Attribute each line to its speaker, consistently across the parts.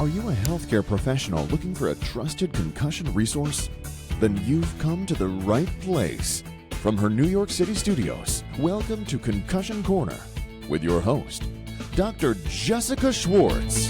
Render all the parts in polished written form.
Speaker 1: Are you a healthcare professional looking for a trusted concussion resource? Then you've come to the right place. From her New York City studios, welcome to Concussion Corner with your host, Dr. Jessica Schwartz.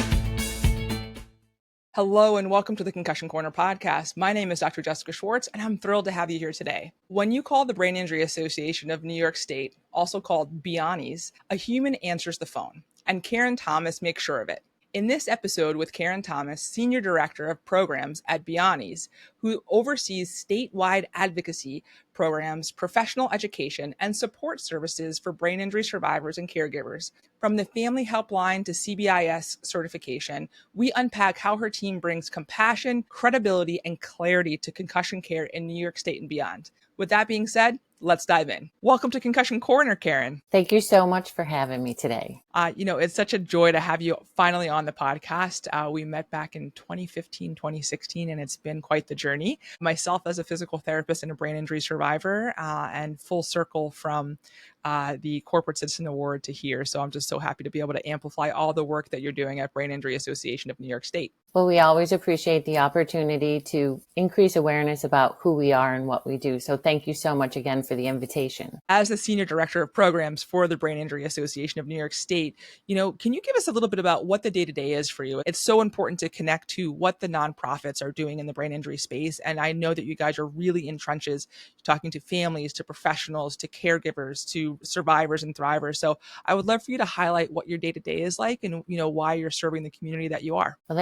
Speaker 2: Hello and welcome to the Concussion Corner Podcast. My name is Dr. Jessica Schwartz, and I'm thrilled to have you here today. When you call the Brain Injury Association of New York State, also called BIANIS, a human answers the phone, and Karen Thomas makes sure of it. In this episode with Karen Thomas, Senior Director of Programs at BIANIS, who oversees statewide advocacy programs, professional education, and support services for brain injury survivors and caregivers. From the Family Helpline to CBIS certification, we unpack how her team brings compassion, credibility, and clarity to concussion care in New York State and beyond. With that being said, let's dive in. Welcome to Concussion Corner, Karen.
Speaker 3: Thank you so much for having me today.
Speaker 2: It's such a joy to have you finally on the podcast. We met back in 2015, 2016, and it's been quite the journey. Myself as a physical therapist and a brain injury survivor, and full circle from the Corporate Citizen Award to here. So I'm just so happy to be able to amplify all the work that you're doing at Brain Injury Association of New York State.
Speaker 3: Well, we always appreciate the opportunity to increase awareness about who we are and what we do. So thank you so much again for the invitation.
Speaker 2: As the Senior Director of Programs for the Brain Injury Association of New York State, can you give us a little bit about what the day-to-day is for you? It's so important to connect to what the nonprofits are doing in the brain injury space. And I know that you guys are really in trenches, talking to families, to professionals, to caregivers, to survivors and thrivers. So I would love for you to highlight what your day-to-day is like and, why you're serving the community that you are.
Speaker 3: Well,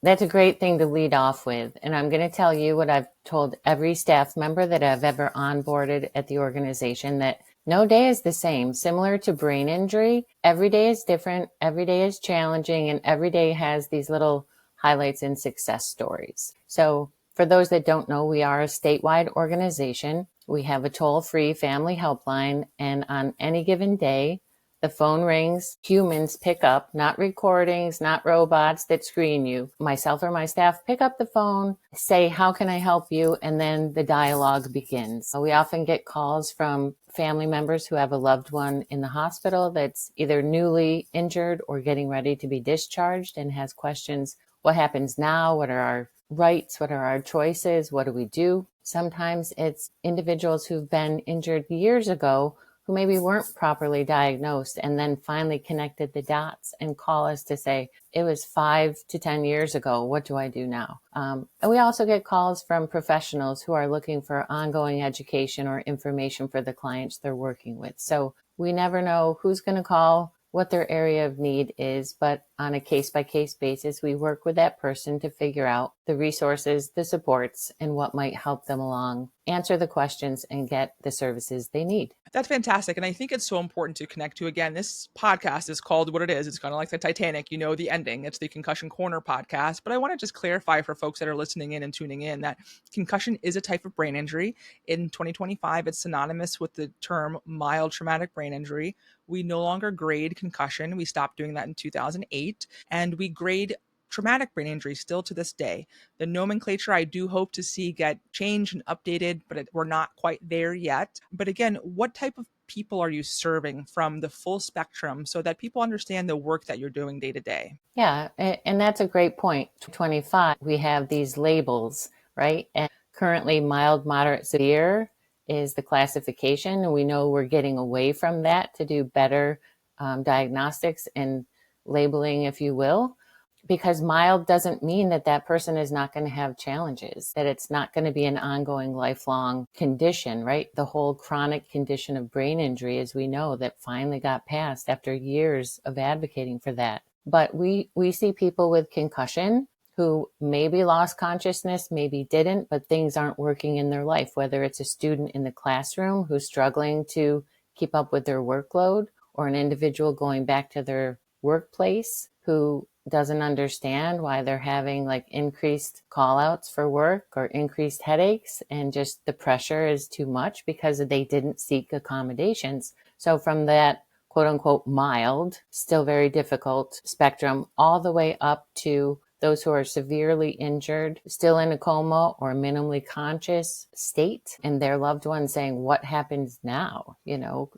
Speaker 3: that's a great thing to lead off with. And I'm going to tell you what I've told every staff member that I've ever onboarded at the organization, that no day is the same. Similar to brain injury, every day is different, every day is challenging, and every day has these little highlights and success stories. So for those that don't know, we are a statewide organization. We have a toll-free family helpline, and on any given day, the phone rings, humans pick up, not recordings, not robots that screen you. Myself or my staff pick up the phone, say, how can I help you? And then the dialogue begins. We often get calls from family members who have a loved one in the hospital that's either newly injured or getting ready to be discharged and has questions. What happens now? What are our rights? What are our choices? What do we do? Sometimes it's individuals who've been injured years ago who maybe weren't properly diagnosed and then finally connected the dots and call us to say, it was 5 to 10 years ago. What do I do now? And we also get calls from professionals who are looking for ongoing education or information for the clients they're working with. So we never know who's going to call, what their area of need is, but on a case-by-case basis, we work with that person to figure out the resources, the supports, and what might help them along, answer the questions, and get the services they need.
Speaker 2: That's fantastic. And I think it's so important to connect to, again, this podcast is called what it is. It's kind of like the Titanic, the ending. It's the Concussion Corner Podcast. But I want to just clarify for folks that are listening in and tuning in that concussion is a type of brain injury. In 2025, it's synonymous with the term mild traumatic brain injury. We no longer grade concussion. We stopped doing that in 2008. And we grade traumatic brain injury still to this day. The nomenclature I do hope to see get changed and updated, but we're not quite there yet. But again, what type of people are you serving from the full spectrum so that people understand the work that you're doing day to day?
Speaker 3: Yeah, and that's a great point. 25, we have these labels, right? And currently mild, moderate, severe is the classification. And we know we're getting away from that to do better diagnostics and labeling, if you will. Because mild doesn't mean that that person is not going to have challenges, that it's not going to be an ongoing lifelong condition, right? The whole chronic condition of brain injury, as we know, that finally got passed after years of advocating for that. But we see people with concussion who maybe lost consciousness, maybe didn't, but things aren't working in their life, whether it's a student in the classroom who's struggling to keep up with their workload, or an individual going back to their workplace who doesn't understand why they're having increased call outs for work or increased headaches, and just the pressure is too much because they didn't seek accommodations. So from that quote unquote mild, still very difficult spectrum, all the way up to those who are severely injured, still in a coma or minimally conscious state, and their loved ones saying, what happens now?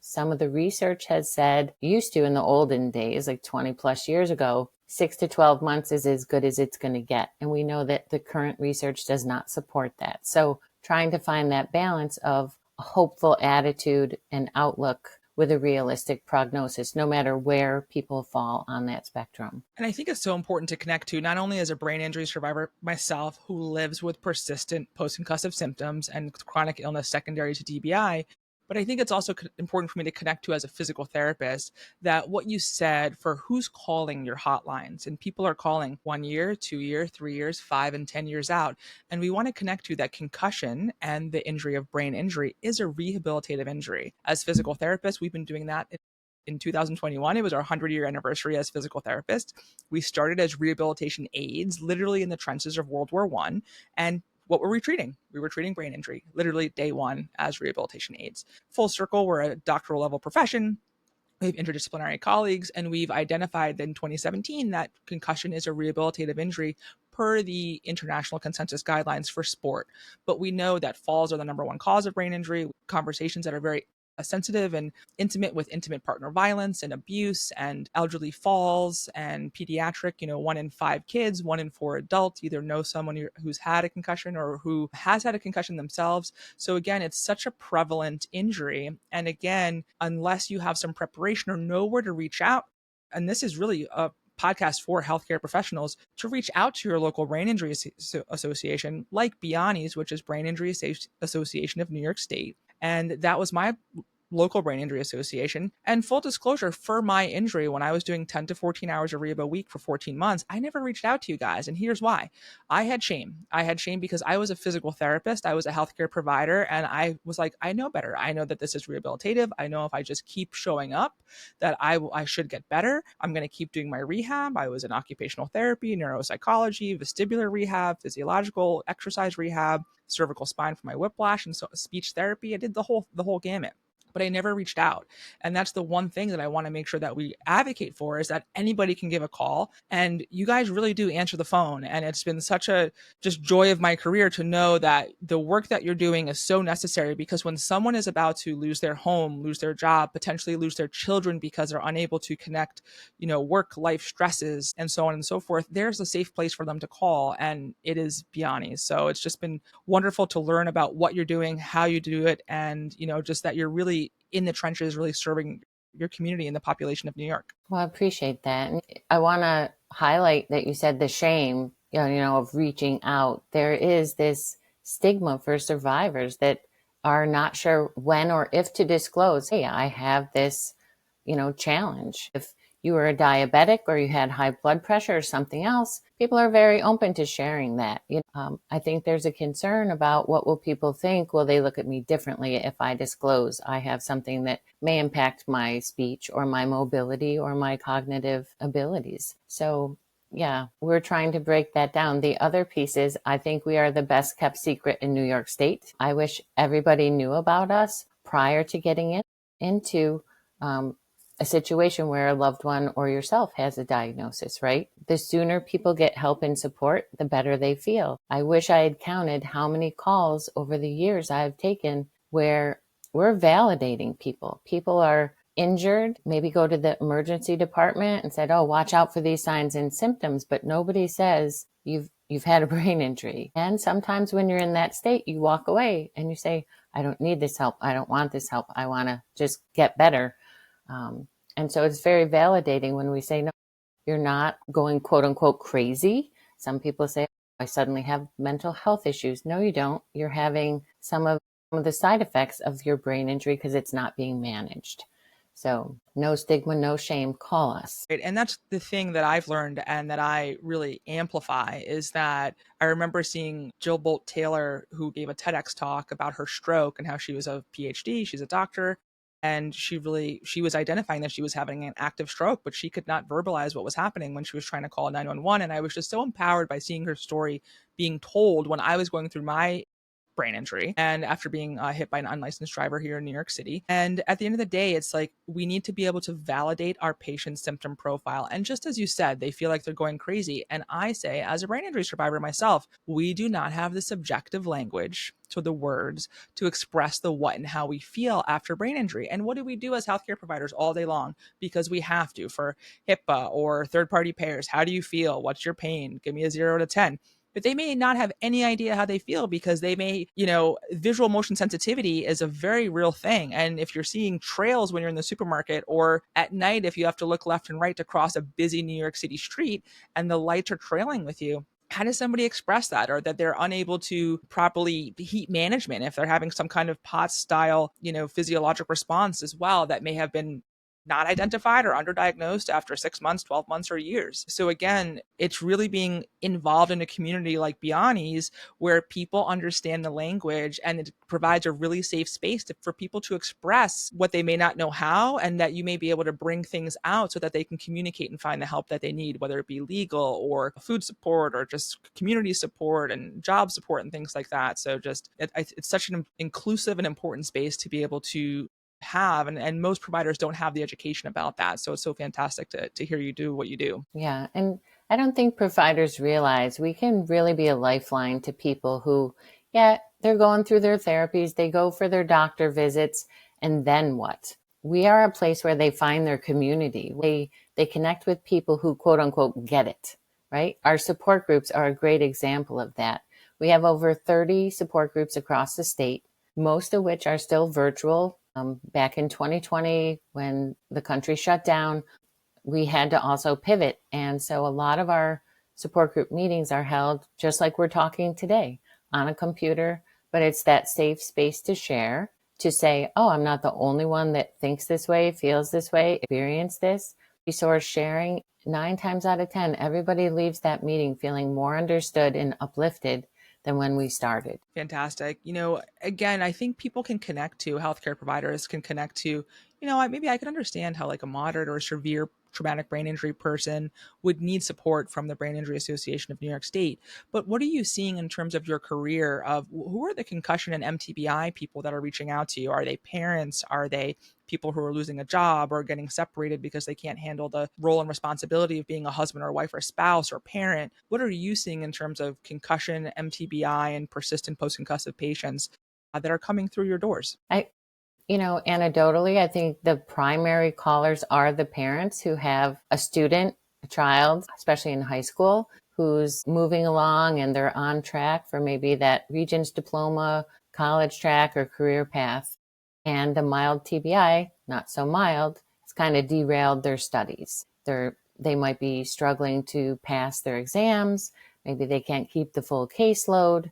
Speaker 3: Some of the research has said, used to in the olden days, 20 plus years ago, 6 to 12 months is as good as it's going to get. And we know that the current research does not support that. So trying to find that balance of a hopeful attitude and outlook with a realistic prognosis, no matter where people fall on that spectrum.
Speaker 2: And I think it's so important to connect to, not only as a brain injury survivor myself who lives with persistent post-concussive symptoms and chronic illness secondary to DBI, but I think it's also important for me to connect to as a physical therapist that what you said for who's calling your hotlines, and people are calling 1 year, 2 year, 3 years, 5 and 10 years out. And we want to connect to that concussion and the injury of brain injury is a rehabilitative injury. As physical therapists, we've been doing that in 2021. It was our 100-year anniversary as physical therapists. We started as rehabilitation aides, literally in the trenches of World War I. And what were we treating? We were treating brain injury, literally day one as rehabilitation aides. Full circle, we're a doctoral level profession. We have interdisciplinary colleagues, and we've identified in 2017 that concussion is a rehabilitative injury per the international consensus guidelines for sport. But we know that falls are the number one cause of brain injury. Conversations that are very sensitive and intimate with intimate partner violence and abuse and elderly falls and pediatric, 1 in 5 kids, 1 in 4 adults either know someone who's had a concussion or who has had a concussion themselves. So again, it's such a prevalent injury. And again, unless you have some preparation or know where to reach out, and this is really a podcast for healthcare professionals, to reach out to your local brain injury association like Biani's, which is Brain Injury Association of New York State. And that was my local brain injury association. And full disclosure, for my injury, when I was doing 10 to 14 hours of rehab a week for 14 months, I never reached out to you guys. And here's why. I had shame. I had shame because I was a physical therapist. I was a healthcare provider. And I was like, I know better. I know that this is rehabilitative. I know if I just keep showing up that I should get better. I'm going to keep doing my rehab. I was in occupational therapy, neuropsychology, vestibular rehab, physiological exercise rehab, cervical spine for my whiplash, and so speech therapy. I did the whole gamut. But I never reached out. And that's the one thing that I want to make sure that we advocate for, is that anybody can give a call. And you guys really do answer the phone. And it's been such a just joy of my career to know that the work that you're doing is so necessary, because when someone is about to lose their home, lose their job, potentially lose their children because they're unable to connect, work life stresses and so on and so forth, there's a safe place for them to call. And it is Biani's. So it's just been wonderful to learn about what you're doing, how you do it, and, just that you're really in the trenches, really serving your community and the population of New York.
Speaker 3: Well, I appreciate that. And I want to highlight that you said the shame, of reaching out. There is this stigma for survivors that are not sure when or if to disclose, hey, I have this, challenge. If you were a diabetic or you had high blood pressure or something else, people are very open to sharing that. I think there's a concern about what will people think. Will they look at me differently if I disclose I have something that may impact my speech or my mobility or my cognitive abilities? So yeah, we're trying to break that down. The other piece is, I think we are the best kept secret in New York State. I wish everybody knew about us prior to getting into a situation where a loved one or yourself has a diagnosis, right? The sooner people get help and support, the better they feel. I wish I had counted how many calls over the years I've taken where we're validating people. People are injured, maybe go to the emergency department and said, oh, watch out for these signs and symptoms, but nobody says you've had a brain injury. And sometimes when you're in that state, you walk away and you say, I don't need this help. I don't want this help. I want to just get better. And so it's very validating when we say, no, you're not going quote unquote crazy. Some people say, I suddenly have mental health issues. No, you don't. You're having some of the side effects of your brain injury because it's not being managed. So no stigma, no shame, call us.
Speaker 2: And that's the thing that I've learned and that I really amplify, is that I remember seeing Jill Bolt Taylor, who gave a TEDx talk about her stroke and how she was a PhD, she's a doctor. And she was identifying that she was having an active stroke, but she could not verbalize what was happening when she was trying to call 911. And I was just so empowered by seeing her story being told when I was going through my brain injury and after being hit by an unlicensed driver here in New York City. And at the end of the day, it's like we need to be able to validate our patient's symptom profile. And just as you said, they feel like they're going crazy. And I say, as a brain injury survivor myself, we do not have the subjective language to the words to express the what and how we feel after brain injury. And what do we do as healthcare providers all day long? Because we have to for HIPAA or third-party payers. How do you feel? What's your pain? Give me a 0 to 10. But they may not have any idea how they feel because they may, visual motion sensitivity is a very real thing. And if you're seeing trails when you're in the supermarket or at night, if you have to look left and right to cross a busy New York City street and the lights are trailing with you, how does somebody express that? Or that they're unable to properly heat management if they're having some kind of POTS style, physiologic response as well that may have been not identified or underdiagnosed after 6 months, 12 months, or years. So again, it's really being involved in a community like Biani's where people understand the language and it provides a really safe space for people to express what they may not know how, and that you may be able to bring things out so that they can communicate and find the help that they need, whether it be legal or food support or just community support and job support and things like that. So it's such an inclusive and important space to be able to have, and most providers don't have the education about that. So it's so fantastic to hear you do what you do.
Speaker 3: Yeah. And I don't think providers realize we can really be a lifeline to people who, they're going through their therapies, they go for their doctor visits, and then what? We are a place where they find their community. They connect with people who quote unquote get it, right? Our support groups are a great example of that. We have over 30 support groups across the state, most of which are still virtual. Back in 2020, when the country shut down, we had to also pivot. And so a lot of our support group meetings are held just like we're talking today on a computer, but it's that safe space to share, to say, oh, I'm not the only one that thinks this way, feels this way, experience this. Resource sharing, 9 times out of 10, everybody leaves that meeting feeling more understood and uplifted than when we started.
Speaker 2: Fantastic. Again, I think people can connect to, healthcare providers can connect to, maybe I can understand how like a moderate or severe traumatic brain injury person would need support from the Brain Injury Association of New York State. But what are you seeing in terms of your career of who are the concussion and MTBI people that are reaching out to you? Are they parents? Are they people who are losing a job or getting separated because they can't handle the role and responsibility of being a husband or wife or spouse or parent? What are you seeing in terms of concussion, MTBI, and persistent post-concussive patients that are coming through your doors?
Speaker 3: Anecdotally, I think the primary callers are the parents who have a student, a child, especially in high school, who's moving along and they're on track for maybe that Regents diploma, college track, or career path. And the mild TBI, not so mild, it's kind of derailed their studies. They might be struggling to pass their exams. Maybe they can't keep the full caseload.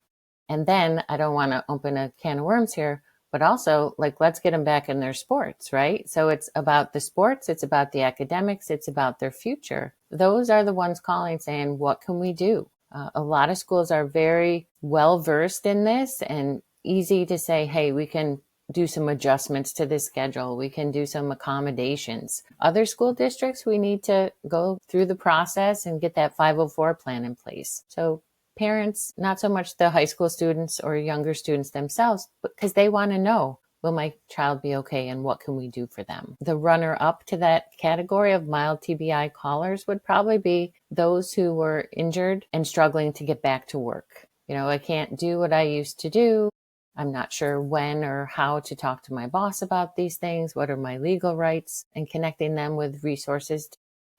Speaker 3: And then I don't want to open a can of worms here, but also let's get them back in their sports, right? So it's about the sports, it's about the academics, it's about their future. Those are the ones calling saying, what can we do? A lot of schools are very well versed in this and easy to say, hey, we can do some adjustments to the schedule. We can do some accommodations. Other school districts, we need to go through the process and get that 504 plan in place. So parents, not so much the high school students or younger students themselves, but because they want to know, will my child be okay and what can we do for them? The runner up to that category of mild TBI callers would probably be those who were injured and struggling to get back to work. I can't do what I used to do. I'm not sure when or how to talk to my boss about these things. What are my legal rights? And connecting them with resources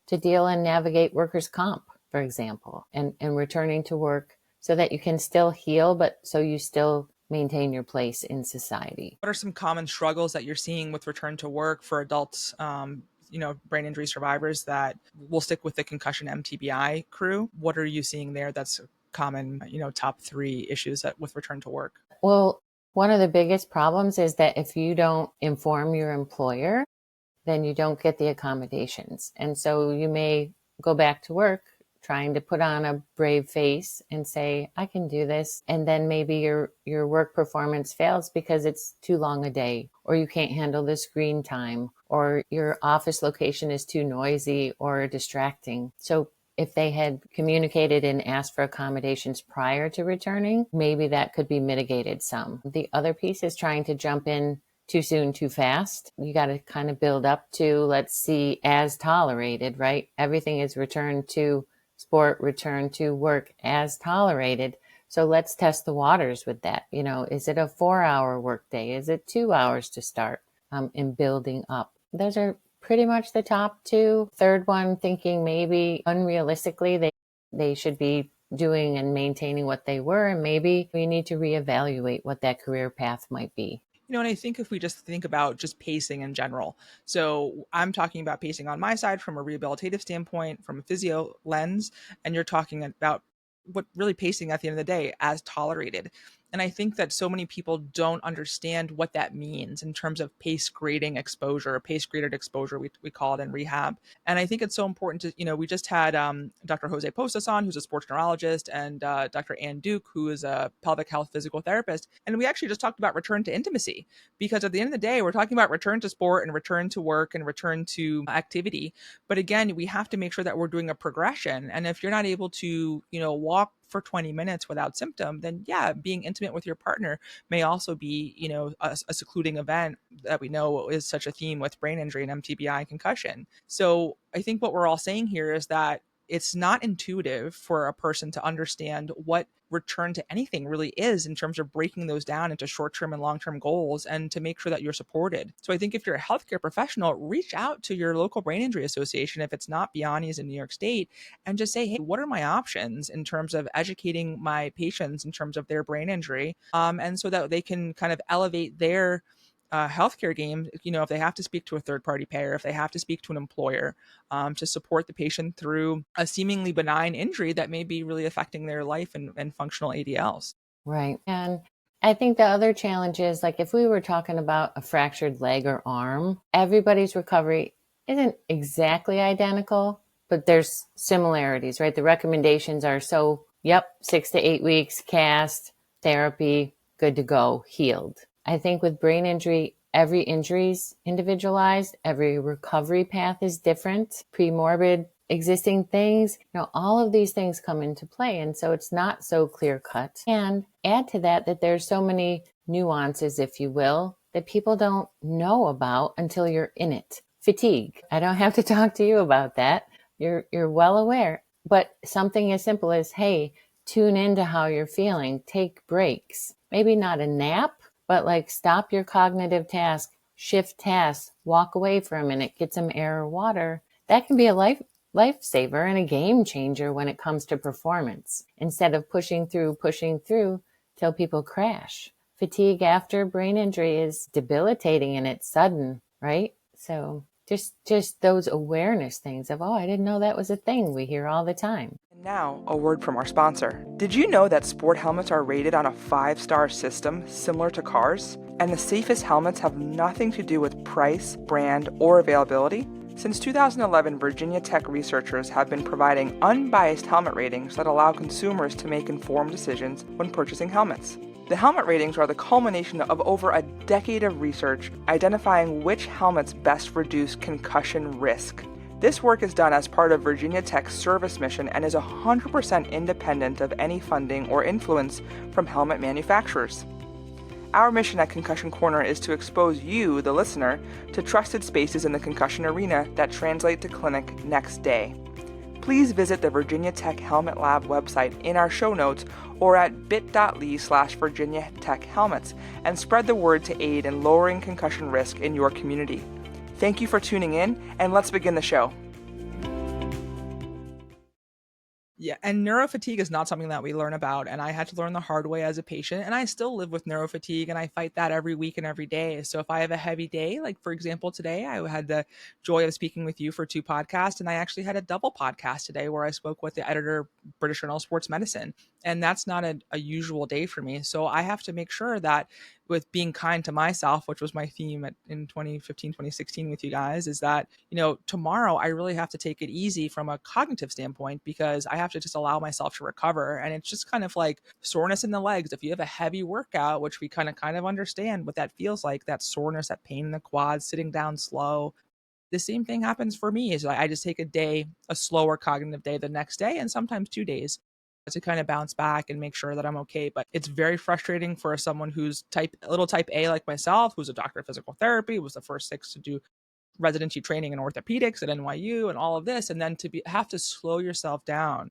Speaker 3: to deal and navigate workers' comp, for example, and returning to work so that you can still heal, but so you still maintain your place in society.
Speaker 2: What are some common struggles that you're seeing with return to work for adults, brain injury survivors that will stick with the concussion MTBI crew? What are you seeing there that's common, top 3 issues with return to work?
Speaker 3: Well, one of the biggest problems is that if you don't inform your employer, then you don't get the accommodations. And so you may go back to work trying to put on a brave face and say, I can do this. And then maybe your work performance fails because it's too long a day, or you can't handle the screen time, or your office location is too noisy or distracting. So if they had communicated and asked for accommodations prior to returning, maybe that could be mitigated some. The other piece is trying to jump in too soon, too fast. You got to kind of build up to, let's see, as tolerated, right? Everything is returned to sport, return to work as tolerated. So let's test the waters with that. Is it a 4-hour workday? Is it 2 hours to start in building up? Those are pretty much the top two. Third one, thinking maybe unrealistically they should be doing and maintaining what they were, and maybe we need to reevaluate what that career path might be.
Speaker 2: And I think if we just think about just pacing in general, so I'm talking about pacing on my side from a rehabilitative standpoint, from a physio lens, and you're talking about what really pacing at the end of the day as tolerated. And I think that so many people don't understand what that means in terms of pace grading exposure, pace graded exposure, we call it in rehab. And I think it's so important to, we just had Dr. Jose Postas on, who's a sports neurologist, and Dr. Ann Duke, who is a pelvic health physical therapist. And we actually just talked about return to intimacy, because at the end of the day, we're talking about return to sport and return to work and return to activity. But again, we have to make sure that we're doing a progression. And if you're not able to, walk for 20 minutes without symptom, then yeah, being intimate with your partner may also be, a secluding event that we know is such a theme with brain injury and MTBI and concussion. So I think what we're all saying here is that it's not intuitive for a person to understand what return to anything really is in terms of breaking those down into short-term and long-term goals, and to make sure that you're supported. So I think if you're a healthcare professional, reach out to your local brain injury association, if it's not Biani's in New York State, and just say, hey, what are my options in terms of educating my patients in terms of their brain injury? And so that they can kind of elevate their healthcare game, if they have to speak to a third-party payer, if they have to speak to an employer to support the patient through a seemingly benign injury that may be really affecting their life and functional ADLs.
Speaker 3: Right. And I think the other challenge is, like, if we were talking about a fractured leg or arm, everybody's recovery isn't exactly identical, but there's similarities, right? The recommendations are 6 to 8 weeks, cast, therapy, good to go, healed. I think with brain injury, every injury's individualized, every recovery path is different, premorbid existing things, all of these things come into play. And so it's not so clear cut. And add to that there's so many nuances, if you will, that people don't know about until you're in it. Fatigue. I don't have to talk to you about that. You're well aware. But something as simple as, hey, tune into how you're feeling, take breaks, maybe not a nap, but like stop your cognitive task, shift tasks, walk away for a minute, get some air or water. That can be a lifesaver and a game changer when it comes to performance, instead of pushing through till people crash. Fatigue after brain injury is debilitating and it's sudden, right? So just those awareness things of, I didn't know that was a thing we hear all the time.
Speaker 2: And now, a word from our sponsor. Did you know that sport helmets are rated on a 5-star system similar to cars? And the safest helmets have nothing to do with price, brand, or availability? Since 2011, Virginia Tech researchers have been providing unbiased helmet ratings that allow consumers to make informed decisions when purchasing helmets. The helmet ratings are the culmination of over a decade of research identifying which helmets best reduce concussion risk. This work is done as part of Virginia Tech's service mission and is 100% independent of any funding or influence from helmet manufacturers. Our mission at Concussion Corner is to expose you, the listener, to trusted spaces in the concussion arena that translate to clinic next day. Please visit the Virginia Tech Helmet Lab website in our show notes or at bit.ly/Virginia Tech Helmets and spread the word to aid in lowering concussion risk in your community. Thank you for tuning in, and let's begin the show. Yeah, and neurofatigue is not something that we learn about, and I had to learn the hard way as a patient, and I still live with neurofatigue, and I fight that every week and every day. So if I have a heavy day, like for example today, I had the joy of speaking with you for 2 podcasts, and I actually had a double podcast today where I spoke with the editor, British Journal of Sports Medicine, and that's not a usual day for me. So I have to make sure that with being kind to myself, which was my theme in 2015, 2016 with you guys, is that, tomorrow I really have to take it easy from a cognitive standpoint, because I have to just allow myself to recover. And it's just kind of like soreness in the legs. If you have a heavy workout, which we kind of understand what that feels like, that soreness, that pain in the quads, sitting down slow, The same thing happens for me is I just take a slower cognitive day the next day, and sometimes 2 days to kind of bounce back and make sure that I'm okay. But it's very frustrating for someone who's type A like myself, who's a doctor of physical therapy, was the first 6 to do residency training in orthopedics at NYU and all of this, and then have to slow yourself down.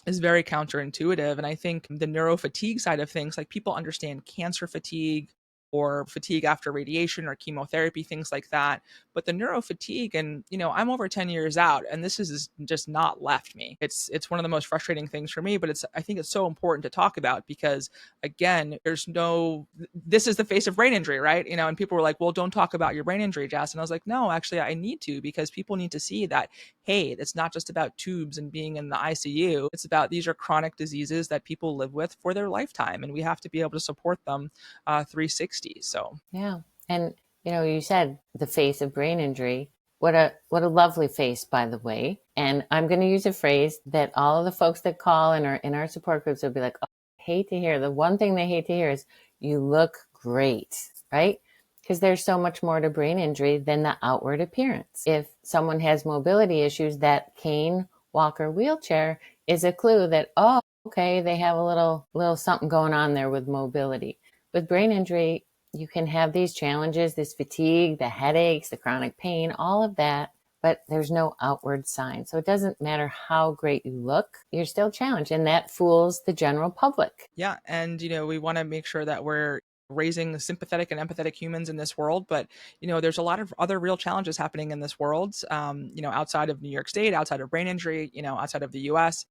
Speaker 2: Is very counterintuitive. And I think the neurofatigue side of things, like people understand cancer fatigue or fatigue after radiation or chemotherapy, things like that. But the neurofatigue, and I'm over 10 years out, and this is just not left me. It's one of the most frustrating things for me, but I think it's so important to talk about because, again, this is the face of brain injury, right? And people were like, well, don't talk about your brain injury, Jess. And I was like, no, actually I need to, because people need to see that, hey, it's not just about tubes and being in the ICU. It's about, these are chronic diseases that people live with for their lifetime, and we have to be able to support them 360. So
Speaker 3: yeah. And you said the face of brain injury. What a lovely face, by the way. And I'm going to use a phrase that all of the folks that call and are in our support groups will be like, oh, I hate to hear. The one thing they hate to hear is, you look great, right? Because there's so much more to brain injury than the outward appearance. If someone has mobility issues, that cane, walker, wheelchair is a clue that, oh, okay, they have a little something going on there with mobility. With brain injury, you can have these challenges, this fatigue, the headaches, the chronic pain, all of that, but there's no outward sign. So it doesn't matter how great you look, you're still challenged, and that fools the general public.
Speaker 2: Yeah. And, we want to make sure that we're raising sympathetic and empathetic humans in this world. But, there's a lot of other real challenges happening in this world, outside of New York State, outside of brain injury, outside of the US.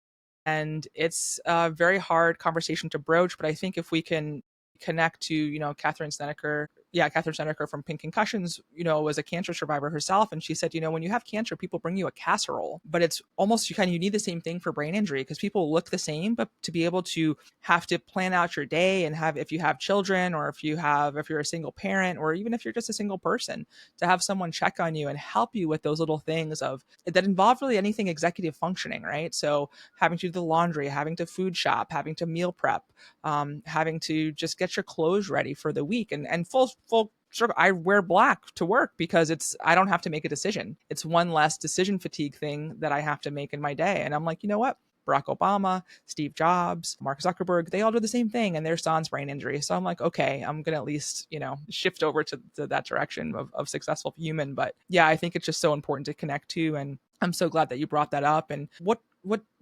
Speaker 2: And it's a very hard conversation to broach. But I think if we can connect to, Catherine Snedeker from Pink Concussions, was a cancer survivor herself. And she said, when you have cancer, people bring you a casserole, but it's almost, you need the same thing for brain injury, because people look the same, but to be able to have to plan out your day and if you have children, or if you're a single parent, or even if you're just a single person, to have someone check on you and help you with those little things that involve really anything executive functioning, right? So having to do the laundry, having to food shop, having to meal prep, having to just get your clothes ready for the week, and full circle. I wear black to work because I don't have to make a decision. It's one less decision fatigue thing that I have to make in my day. And I'm like, you know what? Barack Obama, Steve Jobs, Mark Zuckerberg, they all do the same thing, and their son's brain injury. So I'm like, okay, I'm going to at least, shift over to that direction of successful human. But yeah, I think it's just so important to connect to. And I'm so glad that you brought that up. And what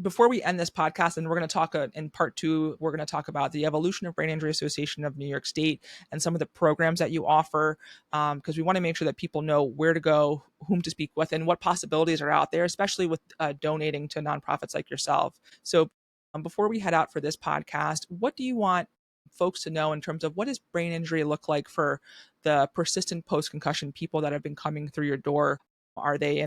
Speaker 2: before we end this podcast, and we're going to talk in part 2, we're going to talk about the Evolution of Brain Injury Association of New York State and some of the programs that you offer, because we want to make sure that people know where to go, whom to speak with, and what possibilities are out there, especially with donating to nonprofits like yourself. So before we head out for this podcast, what do you want folks to know in terms of what does brain injury look like for the persistent post-concussion people that have been coming through your door? Are they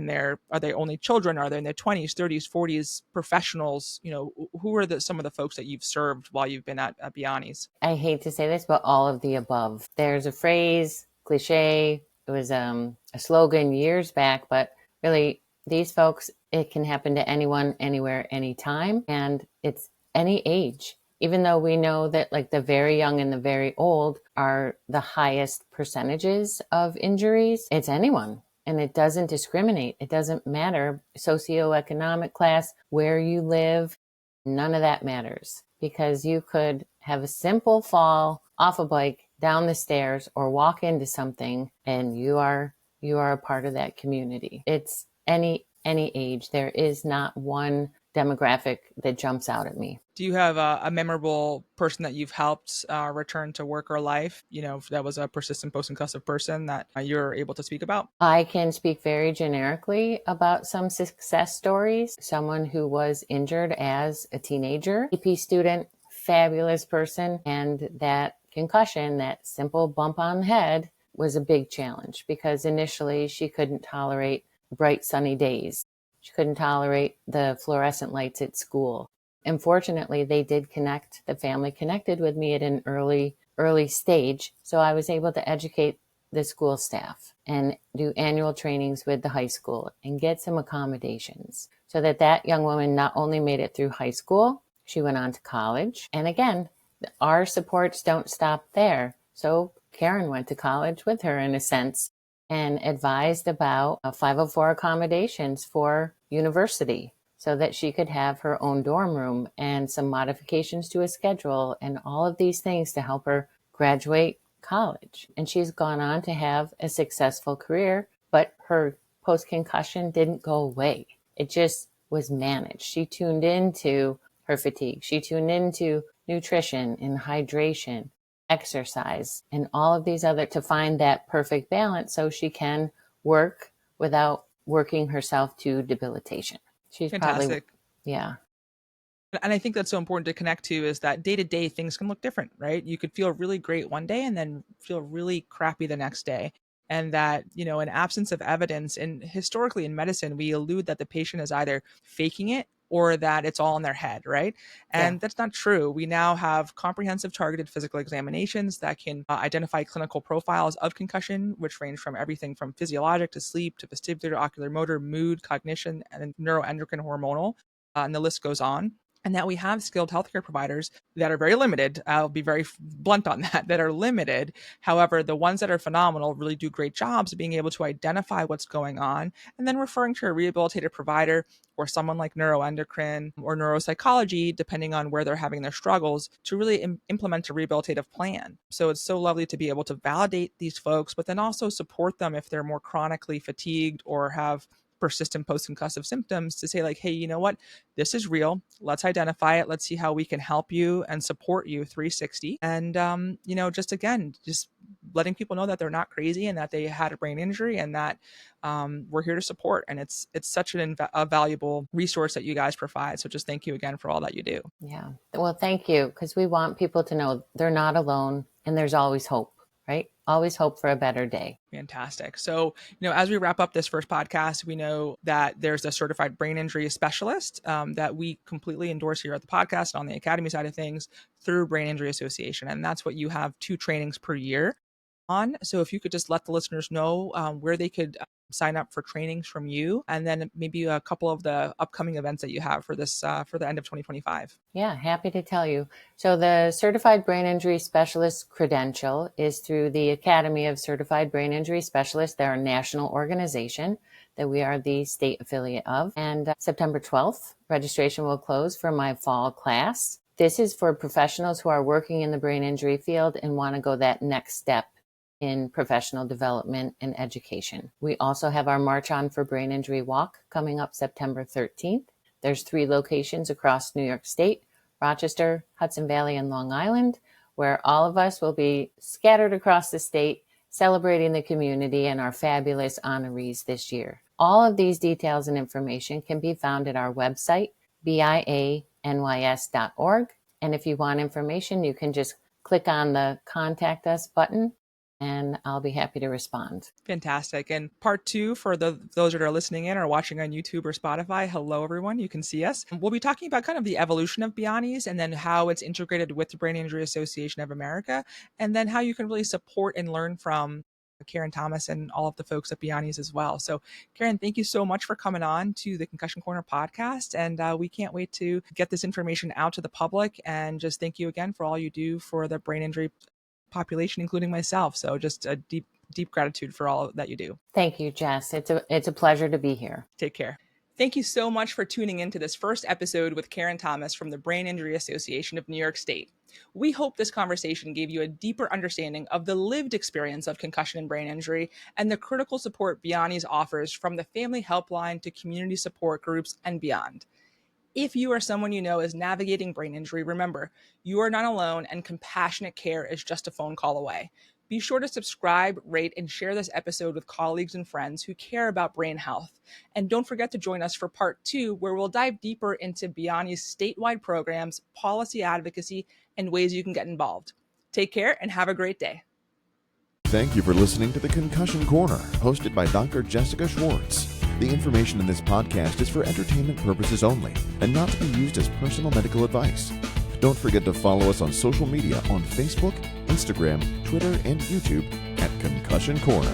Speaker 2: only children? Are they in their 20s, 30s, 40s, professionals? Who are some of the folks that you've served while you've been at Biani's?
Speaker 3: I hate to say this, but all of the above. There's a phrase, cliche, it was a slogan years back, but really these folks, it can happen to anyone, anywhere, anytime, and it's any age. Even though we know that like the very young and the very old are the highest percentages of injuries, it's anyone. And it doesn't discriminate. It doesn't matter socioeconomic class, where you live. None of that matters, because you could have a simple fall off a bike, down the stairs, or walk into something, and you are a part of that community. It's any age. There is not one demographic that jumps out at me.
Speaker 2: Do you have a memorable person that you've helped return to work or life, that was a persistent post-concussive person that you're able to speak about?
Speaker 3: I can speak very generically about some success stories. Someone who was injured as a teenager, AP student, fabulous person, and that concussion, that simple bump on the head, was a big challenge because initially she couldn't tolerate bright sunny days. She couldn't tolerate the fluorescent lights at school. Unfortunately, they did connect. The family connected with me at an early stage. So I was able to educate the school staff and do annual trainings with the high school and get some accommodations so that young woman not only made it through high school, she went on to college. And again, our supports don't stop there. So Karen went to college with her in a sense. and advised about 504 accommodations for university so that she could have her own dorm room and some modifications to a schedule and all of these things to help her graduate college. And she's gone on to have a successful career, but her post-concussion didn't go away. It just was managed. She tuned into her fatigue. She tuned into nutrition and hydration, exercise, and all of these other to find that perfect balance so she can work without working herself to debilitation. She's
Speaker 2: Fantastic.
Speaker 3: Yeah.
Speaker 2: And I think that's so important to connect to is that day to day things can look different, right? You could feel really great one day and then feel really crappy the next day. And that, in absence of evidence, and historically in medicine, we allude that the patient is either faking it or that it's all in their head, right? And that's not true. We now have comprehensive targeted physical examinations that can identify clinical profiles of concussion, which range from everything from physiologic to sleep to vestibular, ocular, motor, mood, cognition, and neuroendocrine hormonal, and the list goes on. And that we have skilled healthcare providers that are very limited. I'll be very blunt on that are limited. However, the ones that are phenomenal really do great jobs of being able to identify what's going on and then referring to a rehabilitative provider or someone like neuroendocrine or neuropsychology, depending on where they're having their struggles, to really implement a rehabilitative plan. So it's so lovely to be able to validate these folks, but then also support them if they're more chronically fatigued or have persistent post-concussive symptoms, to say like, hey, you know what, this is real. Let's identify it. Let's see how we can help you and support you 360. And, just letting people know that they're not crazy and that they had a brain injury and that we're here to support. And it's such a valuable resource that you guys provide. So just thank you again for all that you do.
Speaker 3: Yeah. Well, thank you. Because we want people to know they're not alone and there's always hope. Right? Always hope for a better day.
Speaker 2: Fantastic. So, as we wrap up this first podcast, we know that there's a certified brain injury specialist that we completely endorse here at the podcast on the Academy side of things through Brain Injury Association. And that's what you have 2 trainings per year on. So if you could just let the listeners know where they could sign up for trainings from you, and then maybe a couple of the upcoming events that you have for this for the end of 2025.
Speaker 3: Yeah, happy to tell you. So the Certified Brain Injury Specialist credential is through the Academy of Certified Brain Injury Specialists. They're a national organization that we are the state affiliate of. And September 12th, registration will close for my fall class. This is for professionals who are working in the brain injury field and want to go that next step in professional development and education. We also have our March On for Brain Injury Walk coming up September 13th. There's 3 locations across New York State, Rochester, Hudson Valley, and Long Island, where all of us will be scattered across the state celebrating the community and our fabulous honorees this year. All of these details and information can be found at our website, bianys.org. And if you want information, you can just click on the Contact Us button and I'll be happy to respond.
Speaker 2: Fantastic. And part 2 for those that are listening in or watching on YouTube or Spotify, hello everyone, you can see us. We'll be talking about kind of the evolution of Bianys and then how it's integrated with the Brain Injury Association of America, and then how you can really support and learn from Karen Thomas and all of the folks at Bianys as well. So Karen, thank you so much for coming on to the Concussion Corner podcast. And we can't wait to get this information out to the public, and just thank you again for all you do for the brain injury population, including myself. So just a deep gratitude for all that you do.
Speaker 3: Thank you, Jess. It's a pleasure to be here.
Speaker 2: Take care. Thank you so much for tuning into this first episode with Karen Thomas from the Brain Injury Association of New York State. We hope this conversation gave you a deeper understanding of the lived experience of concussion and brain injury and the critical support Bianys offers, from the family helpline to community support groups and beyond. If you or someone you know is navigating brain injury, remember, you are not alone and compassionate care is just a phone call away. Be sure to subscribe, rate, and share this episode with colleagues and friends who care about brain health. And don't forget to join us for part 2, where we'll dive deeper into Bianys' statewide programs, policy advocacy, and ways you can get involved. Take care and have a great day.
Speaker 1: Thank you for listening to the Concussion Corner, hosted by Dr. Jessica Schwartz. The information in this podcast is for entertainment purposes only and not to be used as personal medical advice. Don't forget to follow us on social media on Facebook, Instagram, Twitter, and YouTube at Concussion Corner.